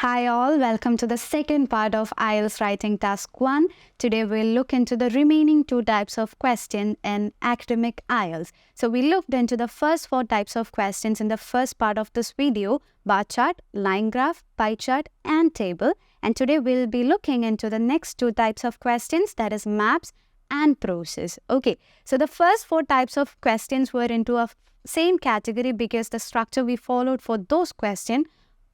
Hi all, welcome to the second part of IELTS Writing Task 1. Today we'll look into the remaining two types of question in academic IELTS. So we looked into the first four types of questions in the first part of this video: bar chart, line graph, pie chart and table. And today we'll be looking into the next two types of questions, that is maps and process. Okay, so the first four types of questions were into a same category because the structure we followed for those questions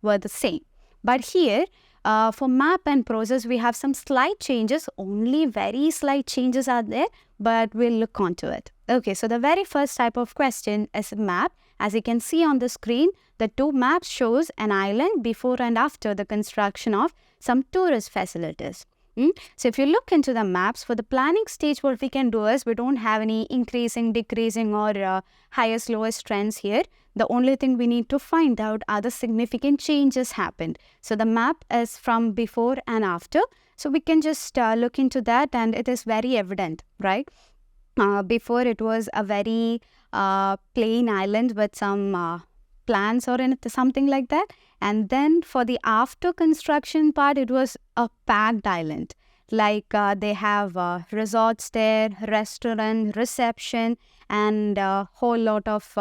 were the same. But here, for map and process, we have some slight changes. Only very slight changes are there, but we'll look onto it. Okay, so the very first type of question is a map. As you can see on the screen, the two maps shows an island before and after the construction of some tourist facilities. So if you look into the maps, for the planning stage, what we can do is we don't have any increasing, decreasing or highest, lowest trends here. The only thing we need to find out are the significant changes happened. So the map is from before and after. So we can just look into that and it is very evident, right? Before it was a very plain island with some plants or something like that. And then for the after construction part, it was a packed island. Like they have resorts there, restaurant, reception, and a whole lot of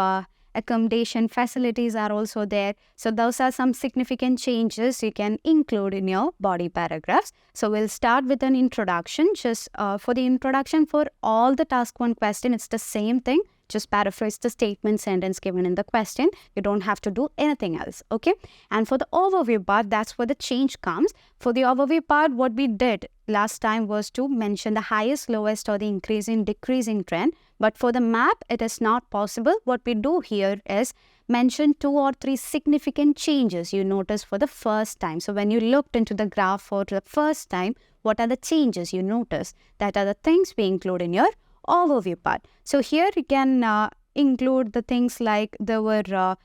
accommodation facilities are also there. So those are some significant changes you can include in your body paragraphs. So we'll start with an introduction. Just for the introduction for all the task 1 question, it's the same thing. Just paraphrase the statement sentence given in the question. You don't have to do anything else, okay? And for the overview part, that's where the change comes. For the overview part, what we did last time was to mention the highest, lowest or the increasing, decreasing trend. But for the map, it is not possible. What we do here is mention 2 or 3 significant changes you notice for the first time. So when you looked into the graph for the first time, what are the changes you notice? That are the things we include in your overview part. So here you can include the things like there were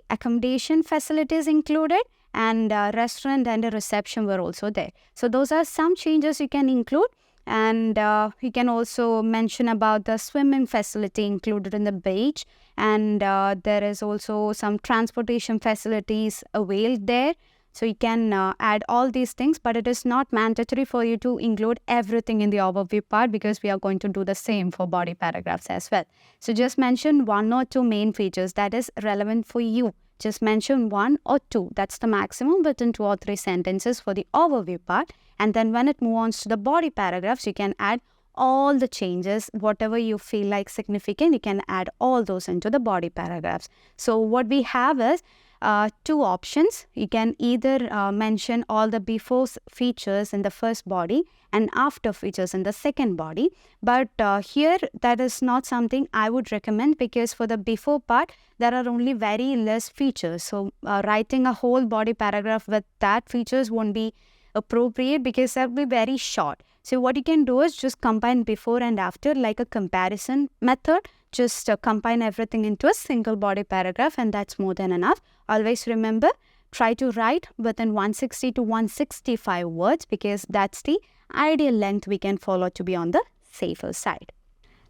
accommodation facilities included, and restaurant and a reception were also there. So those are some changes you can include. And you can also mention about the swimming facility included in the beach, and there is also some transportation facilities availed there. So you can add all these things, but it is not mandatory for you to include everything in the overview part because we are going to do the same for body paragraphs as well. So just mention 1 or 2 main features that is relevant for you. Just mention 1 or 2. That's the maximum within 2 or 3 sentences for the overview part. And then when it moves on to the body paragraphs, you can add all the changes, whatever you feel like significant, you can add all those into the body paragraphs. So what we have is 2 options. You can either mention all the before features in the first body and after features in the second body. But here that is not something I would recommend because for the before part, there are only very less features. So writing a whole body paragraph with that features won't be appropriate because that will be very short. So what you can do is just combine before and after like a comparison method. Just combine everything into a single body paragraph and that's more than enough. Always remember, try to write within 160 to 165 words because that's the ideal length we can follow to be on the safer side.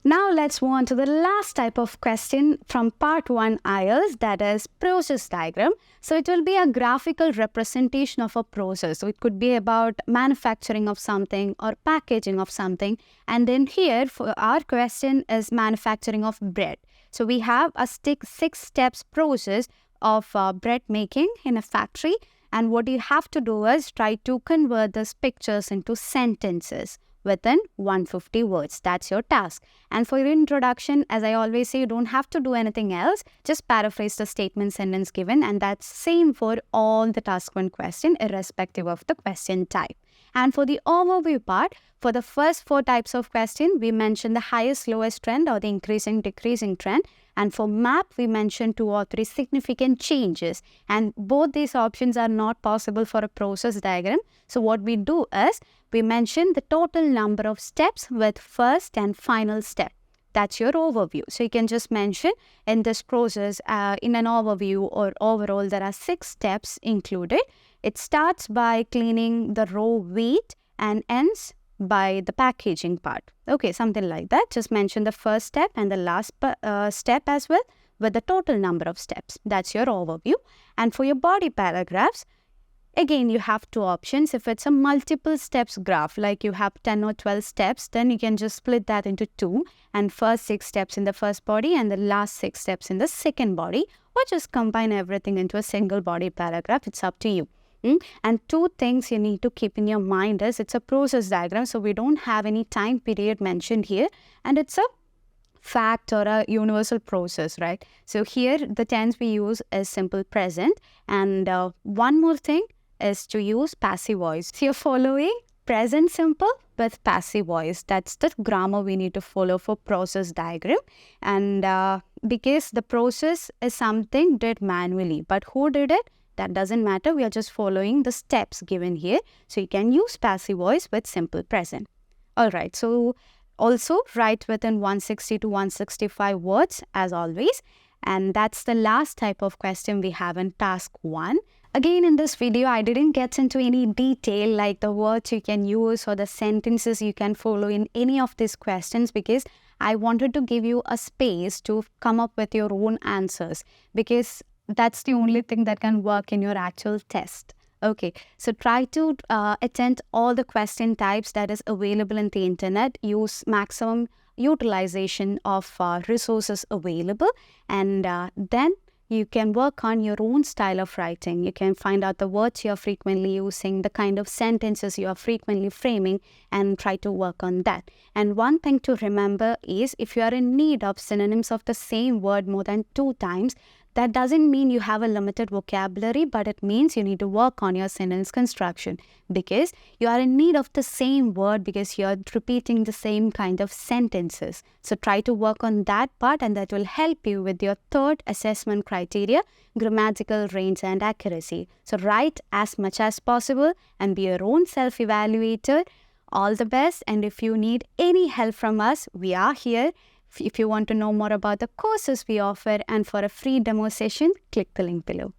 Now let's move on to the last type of question from part 1 IELTS, that is process diagram. So it will be a graphical representation of a process. So it could be about manufacturing of something or packaging of something. And then here for our question is manufacturing of bread. So we have a 6 steps process of bread making in a factory. And what you have to do is try to convert these pictures into sentences within 150 words. That's your task. And for your introduction, as I always say, you don't have to do anything else. Just paraphrase the statement sentence given, and that's same for all the task 1 question, irrespective of the question type. And for the overview part, for the first 4 types of question, we mentioned the highest, lowest trend or the increasing, decreasing trend. And for map, we mentioned 2 or 3 significant changes. And both these options are not possible for a process diagram. So what we do is, we mention the total number of steps with first and final step. That's your overview. So you can just mention in this process, in an overview or overall, there are 6 steps included. It starts by cleaning the raw wheat and ends by the packaging part. Okay, something like that. Just mention the first step and the last step as well with the total number of steps. That's your overview. And for your body paragraphs, again, you have two options. If it's a multiple steps graph, like you have 10 or 12 steps, then you can just split that into two, and first 6 steps in the first body and the last 6 steps in the second body, or just combine everything into a single body paragraph. It's up to you. And two things you need to keep in your mind is it's a process diagram, so we don't have any time period mentioned here, and it's a fact or a universal process, right? So here the tense we use is simple present, and one more thing is to use passive voice. So you're following present simple with passive voice. That's the grammar we need to follow for process diagram. And because the process is something did manually, but who did it? That doesn't matter. We are just following the steps given here. So you can use passive voice with simple present. Alright, so also write within 160 to 165 words as always. And that's the last type of question we have in task 1. Again, in this video, I didn't get into any detail like the words you can use or the sentences you can follow in any of these questions, because I wanted to give you a space to come up with your own answers, because that's the only thing that can work in your actual test. Okay, so try to attend all the question types that is available in the internet. Use maximum utilization of resources available, and then you can work on your own style of writing. You can find out the words you are frequently using, the kind of sentences you are frequently framing, and try to work on that. And one thing to remember is if you are in need of synonyms of the same word more than 2 times, that doesn't mean you have a limited vocabulary, but it means you need to work on your sentence construction, because you are in need of the same word because you are repeating the same kind of sentences. So try to work on that part, and that will help you with your third assessment criteria, grammatical range and accuracy. So write as much as possible and be your own self-evaluator. All the best, and if you need any help from us, we are here. If you want to know more about the courses we offer and for a free demo session, click the link below.